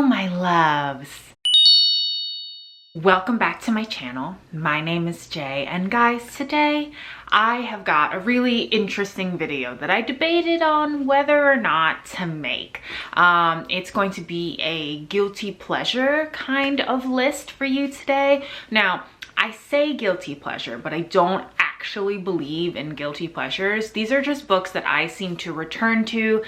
my loves. Welcome back to my channel. My name is Jay, and guys, today I have got a really interesting video that I debated on whether or not to make. It's going to be a guilty pleasure kind of list for you today. Now, I say guilty pleasure, but I don't actually believe in guilty pleasures. These are just books that I seem to return to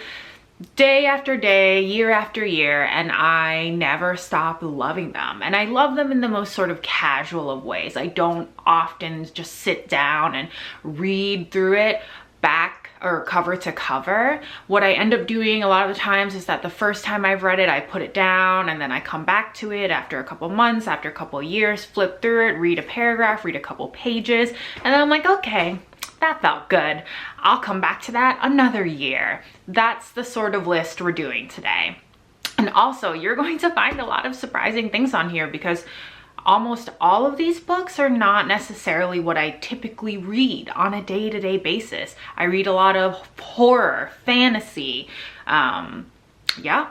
day after day, year after year, and I never stop loving them. And I love them in the most sort of casual of ways. I don't often just sit down and read through it back or cover to cover. What I end up doing a lot of the times is that the first time I've read it, I put it down and then I come back to it after a couple months, after a couple years, flip through it, read a paragraph, read a couple pages, and then I'm like, okay, that felt good. I'll come back to that another year. That's the sort of list we're doing today. And also, you're going to find a lot of surprising things on here because almost all of these books are not necessarily what I typically read on a day-to-day basis. I read a lot of horror, fantasy, yeah.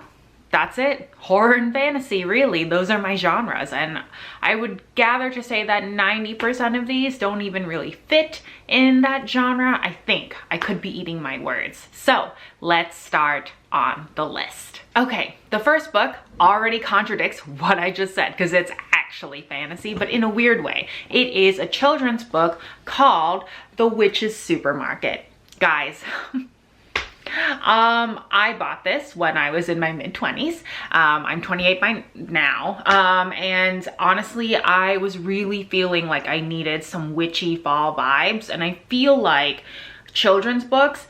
That's it. Horror and fantasy, really. Those are my genres. And I would gather to say that 90% of these don't even really fit in that genre. I think I could be eating my words. So let's start on the list. Okay, the first book already contradicts what I just said because it's actually fantasy, but in a weird way. It is a children's book called The Witch's Supermarket. Guys, I bought this when I was in my mid-20s. I'm 28 by now. And honestly, I was really feeling like I needed some witchy fall vibes. And I feel like children's books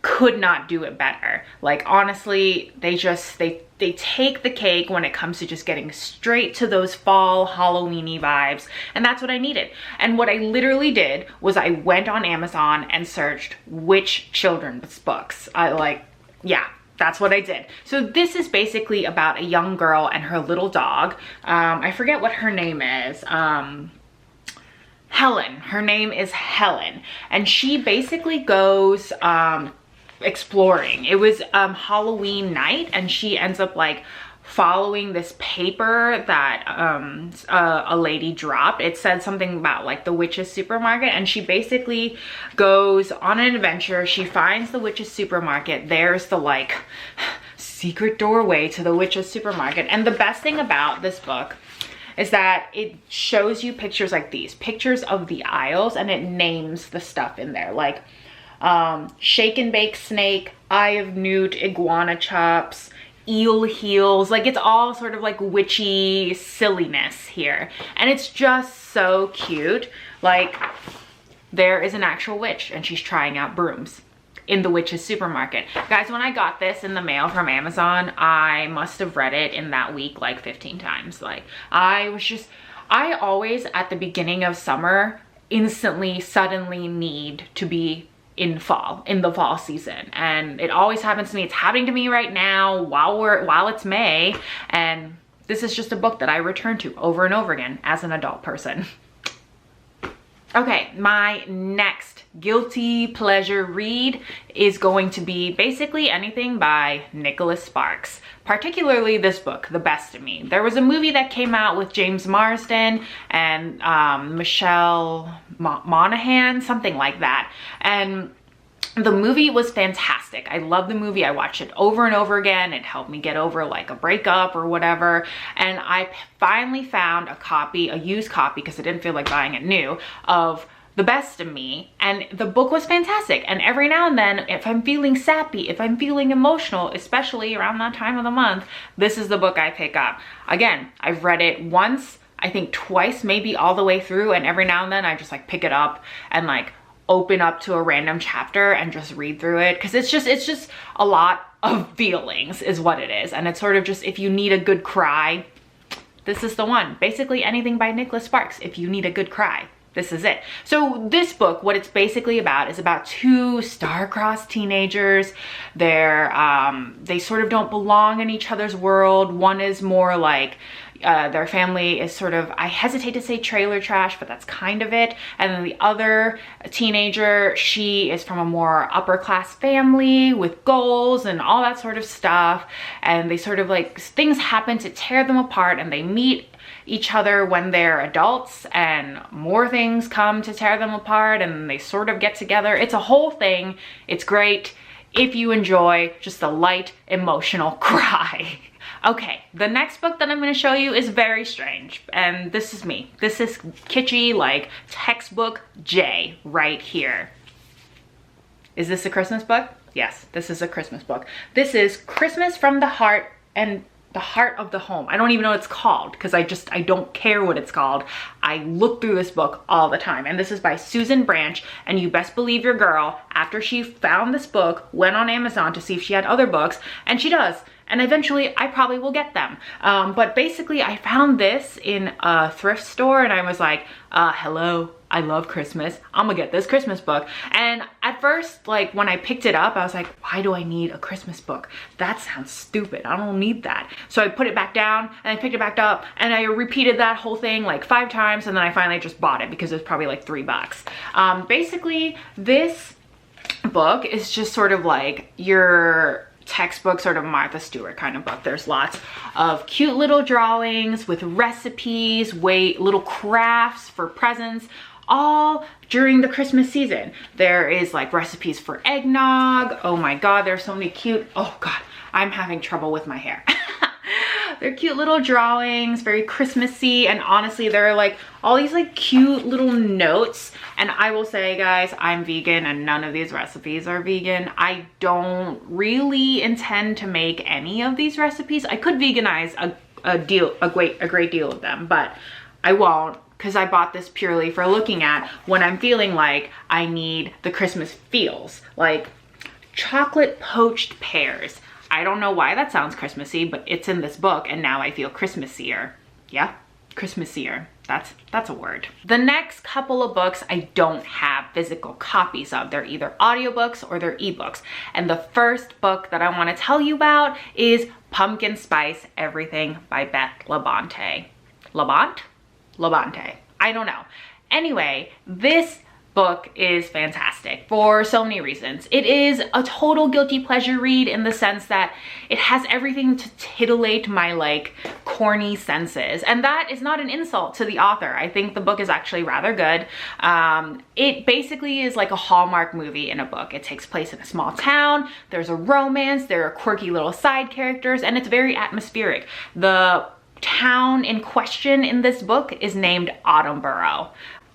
could not do it better. Like, honestly, they take the cake when it comes to just getting straight to those fall Halloween-y vibes. And that's what I needed. And what I literally did was I went on Amazon and searched which children's books. Yeah, that's what I did. So this is basically about a young girl and her little dog. I forget what her name is. Helen. Her name is Helen. And she basically goes exploring. It was Halloween night, and she ends up like following this paper that a lady dropped. It said something about like the witch's supermarket, and she basically goes on an adventure. She finds the witch's supermarket. There's the like secret doorway to the witch's supermarket. And the best thing about this book is that it shows you pictures like these, pictures of the aisles, and it names the stuff in there, like shake and bake snake, eye of newt, iguana chops, eel heels. Like, it's all sort of like witchy silliness here, and it's just so cute. Like, there is an actual witch and she's trying out brooms in the witch's supermarket. Guys, when I got this in the mail from Amazon, I must have read it in that week like 15 times. Like, I always at the beginning of summer instantly suddenly need to be in the fall season, and it always happens to me. It's happening to me right now while it's May, and this is just a book that I return to over and over again as an adult person. Okay, my next guilty pleasure read is going to be basically anything by Nicholas Sparks, particularly this book, The Best of Me. There was a movie that came out with James Marsden and Michelle Monaghan, something like that. And the movie was fantastic. I love the movie. I watched it over and over again. It helped me get over like a breakup or whatever. And I finally found a used copy, because I didn't feel like buying it new, of The Best of Me. And the book was fantastic. And every now and then, if I'm feeling sappy, if I'm feeling emotional, especially around that time of the month, this is the book I pick up. Again, I've read it once, I think twice, maybe all the way through. And every now and then I just like pick it up and like open up to a random chapter and just read through it, because it's just a lot of feelings is what it is. And it's sort of just, if you need a good cry, this is the one. Basically anything by Nicholas Sparks, if you need a good cry, this is it. So this book, what it's basically about is about two star-crossed teenagers. They sort of don't belong in each other's world. One is more like, their family is sort of, I hesitate to say trailer trash, but that's kind of it. And then the other teenager, she is from a more upper class family with goals and all that sort of stuff. And they sort of like, things happen to tear them apart, and they meet each other when they're adults, and more things come to tear them apart, and they sort of get together. It's a whole thing. It's great if you enjoy just a light emotional cry. Okay, the next book that I'm going to show you is very strange, and this is me. This is kitschy, like textbook J right here. Is this a Christmas book? Yes, this is a Christmas book. This is Christmas from the Heart and the Heart of the Home. I don't even know what it's called because I don't care what it's called. I look through this book all the time, and this is by Susan Branch, and you best believe your girl, after she found this book, went on Amazon to see if she had other books, and she does. And eventually I probably will get them. But basically I found this in a thrift store, and I was like, hello, I love Christmas. I'm gonna get this Christmas book. And at first, like when I picked it up, I was like, why do I need a Christmas book? That sounds stupid. I don't need that. So I put it back down, and I picked it back up, and I repeated that whole thing like 5 times, and then I finally just bought it because it was probably like $3. Basically, this book is just sort of like your textbook sort of Martha Stewart kind of book. There's lots of cute little drawings with recipes, little crafts for presents, all during the Christmas season. There is like recipes for eggnog. Oh my God, there's so many cute, oh God, I'm having trouble with my hair. They're cute little drawings, very Christmassy, and honestly, there are like all these like cute little notes. And I will say, guys, I'm vegan, and none of these recipes are vegan. I don't really intend to make any of these recipes. I could veganize a great deal of them, but I won't, because I bought this purely for looking at when I'm feeling like I need the Christmas feels, like chocolate poached pears. I don't know why that sounds Christmassy, but it's in this book, and now I feel Christmassier. Yeah, Christmassier. That's a word. The next couple of books I don't have physical copies of. They're either audiobooks or they're ebooks. And the first book that I want to tell you about is Pumpkin Spice Everything by Beth Labonte. Labonte. I don't know. Anyway, this book is fantastic for so many reasons. It is a total guilty pleasure read in the sense that it has everything to titillate my like corny senses, and that is not an insult to the author. I think the book is actually rather good. It basically is like a Hallmark movie in a book. It takes place in a small town. There's a romance, there are quirky little side characters, and it's very atmospheric. The town in question in this book is named Autumnboro.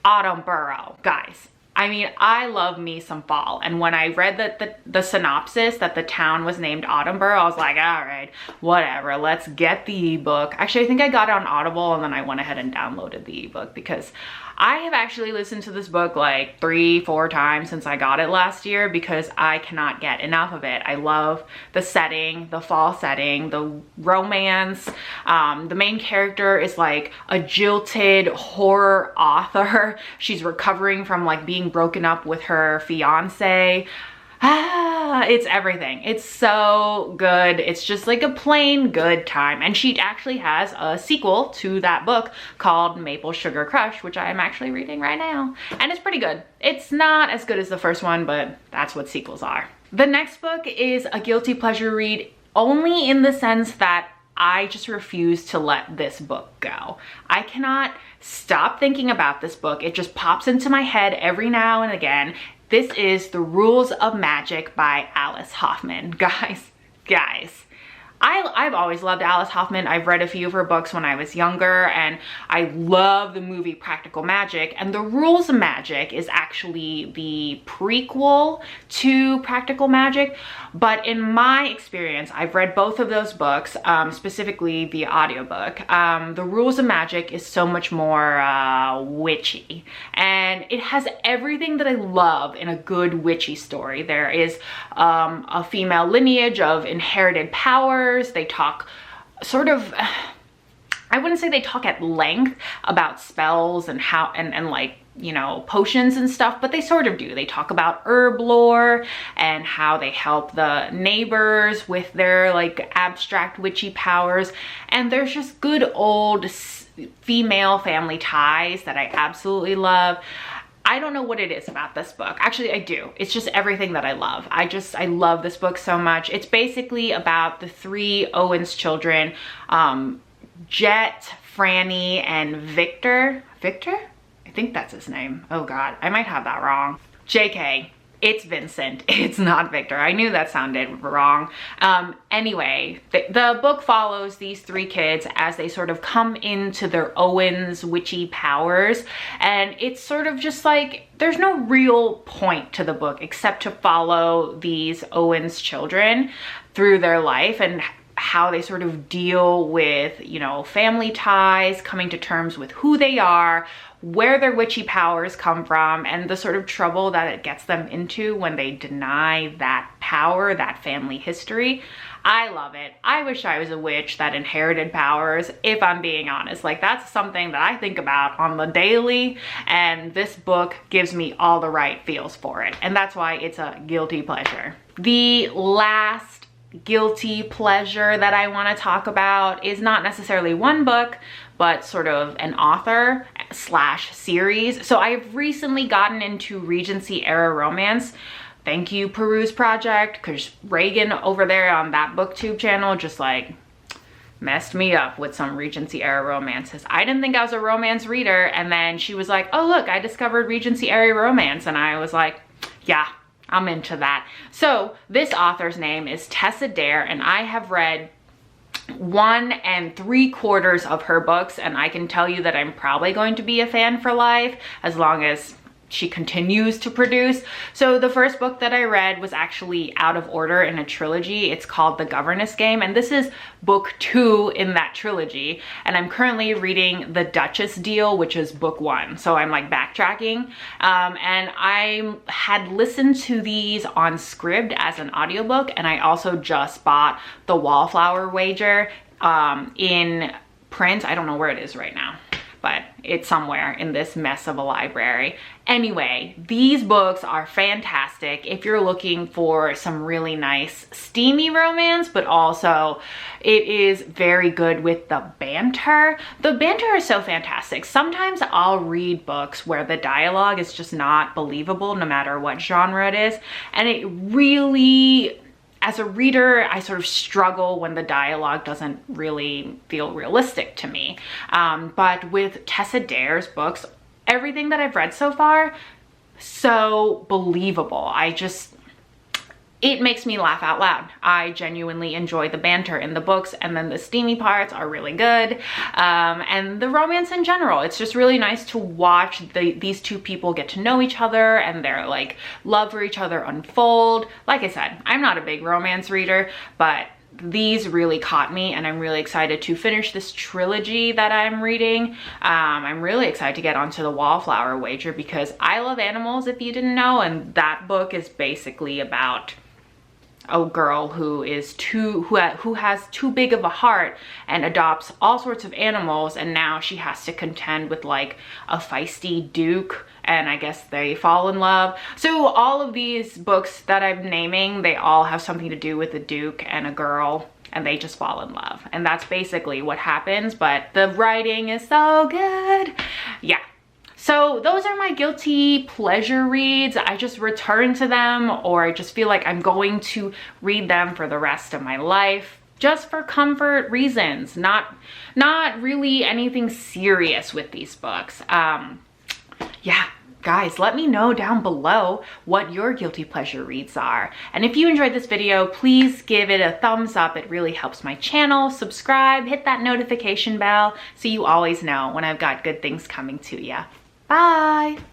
Autumnboro, guys. I mean, I love me some fall, and when I read the synopsis that the town was named Autumnboro, I was like, all right, whatever, let's get the ebook. Actually, I think I got it on Audible, and then I went ahead and downloaded the ebook because I have actually listened to this book like 3-4 times since I got it last year because I cannot get enough of it. I love the setting, the fall setting, the romance. The main character is like a jilted horror author. She's recovering from like being broken up with her fiance. It's everything. It's so good. It's just like a plain good time. And she actually has a sequel to that book called Maple Sugar Crush, which I am actually reading right now. And it's pretty good. It's not as good as the first one, but that's what sequels are. The next book is a guilty pleasure read only in the sense that I just refuse to let this book go. I cannot stop thinking about this book. It just pops into my head every now and again. This is The Rules of Magic by Alice Hoffman. Guys, I've always loved Alice Hoffman. I've read a few of her books when I was younger, and I love the movie Practical Magic. And The Rules of Magic is actually the prequel to Practical Magic. But in my experience, I've read both of those books, specifically the audiobook. The Rules of Magic is so much more witchy, and it has everything that I love in a good witchy story. There is a female lineage of inherited powers. They talk sort of, I wouldn't say they talk at length about spells and how and like you know, potions and stuff, but they sort of do. They talk about herb lore and how they help the neighbors with their like abstract witchy powers. And there's just good old female family ties that I absolutely love. I don't know what it is about this book. Actually, I do. It's just everything that I love. I love this book so much. It's basically about the three Owens children, Jet, Franny, and Victor. Victor? I think that's his name. Oh God, I might have that wrong. JK, it's Vincent. It's not Victor. I knew that sounded wrong. Anyway, the book follows these three kids as they sort of come into their Owens witchy powers. And it's sort of just like, there's no real point to the book except to follow these Owens children through their life and how they sort of deal with, you know, family ties, coming to terms with who they are, where their witchy powers come from, and the sort of trouble that it gets them into when they deny that power, that family history. I love it. I wish I was a witch that inherited powers, if I'm being honest. Like, that's something that I think about on the daily, and this book gives me all the right feels for it. And that's why it's a guilty pleasure. The last guilty pleasure that I want to talk about is not necessarily one book, but sort of an author slash series. So I've recently gotten into Regency era romance. Thank you, Peruse Project, because Reagan over there on that booktube channel just like messed me up with some Regency era romances. I didn't think I was a romance reader, and then she was like, oh look, I discovered Regency era romance, and I was like, yeah, I'm into that. So this author's name is Tessa Dare, and I have read 1 3/4 of her books, and I can tell you that I'm probably going to be a fan for life as long as she continues to produce. So the first book that I read was actually out of order in a trilogy. It's called The Governess Game, and this is book 2 in that trilogy. And I'm currently reading The Duchess Deal, which is book 1. So I'm like backtracking. And I had listened to these on Scribd as an audiobook, and I also just bought The Wallflower Wager in print. I don't know where it is right now, but it's somewhere in this mess of a library. Anyway, these books are fantastic if you're looking for some really nice steamy romance, but also it is very good with the banter. The banter is so fantastic. Sometimes I'll read books where the dialogue is just not believable no matter what genre it is, and it really, as a reader, I sort of struggle when the dialogue doesn't really feel realistic to me. But with Tessa Dare's books, everything that I've read so far, so believable. It makes me laugh out loud. I genuinely enjoy the banter in the books, and then the steamy parts are really good. And the romance in general, it's just really nice to watch these two people get to know each other and their like love for each other unfold. Like I said, I'm not a big romance reader, but these really caught me, and I'm really excited to finish this trilogy that I'm reading. I'm really excited to get onto The Wallflower Wager because I love animals, if you didn't know, and that book is basically about a girl who has too big of a heart and adopts all sorts of animals, and now she has to contend with like a feisty duke, and I guess they fall in love. So all of these books that I'm naming, they all have something to do with a duke and a girl, and they just fall in love, and that's basically what happens. But the writing is so good. Yeah. So those are my guilty pleasure reads. I just return to them, or I just feel like I'm going to read them for the rest of my life, just for comfort reasons, not really anything serious with these books. Yeah, guys, let me know down below what your guilty pleasure reads are. And if you enjoyed this video, please give it a thumbs up. It really helps my channel. Subscribe, hit that notification bell so you always know when I've got good things coming to you. Bye.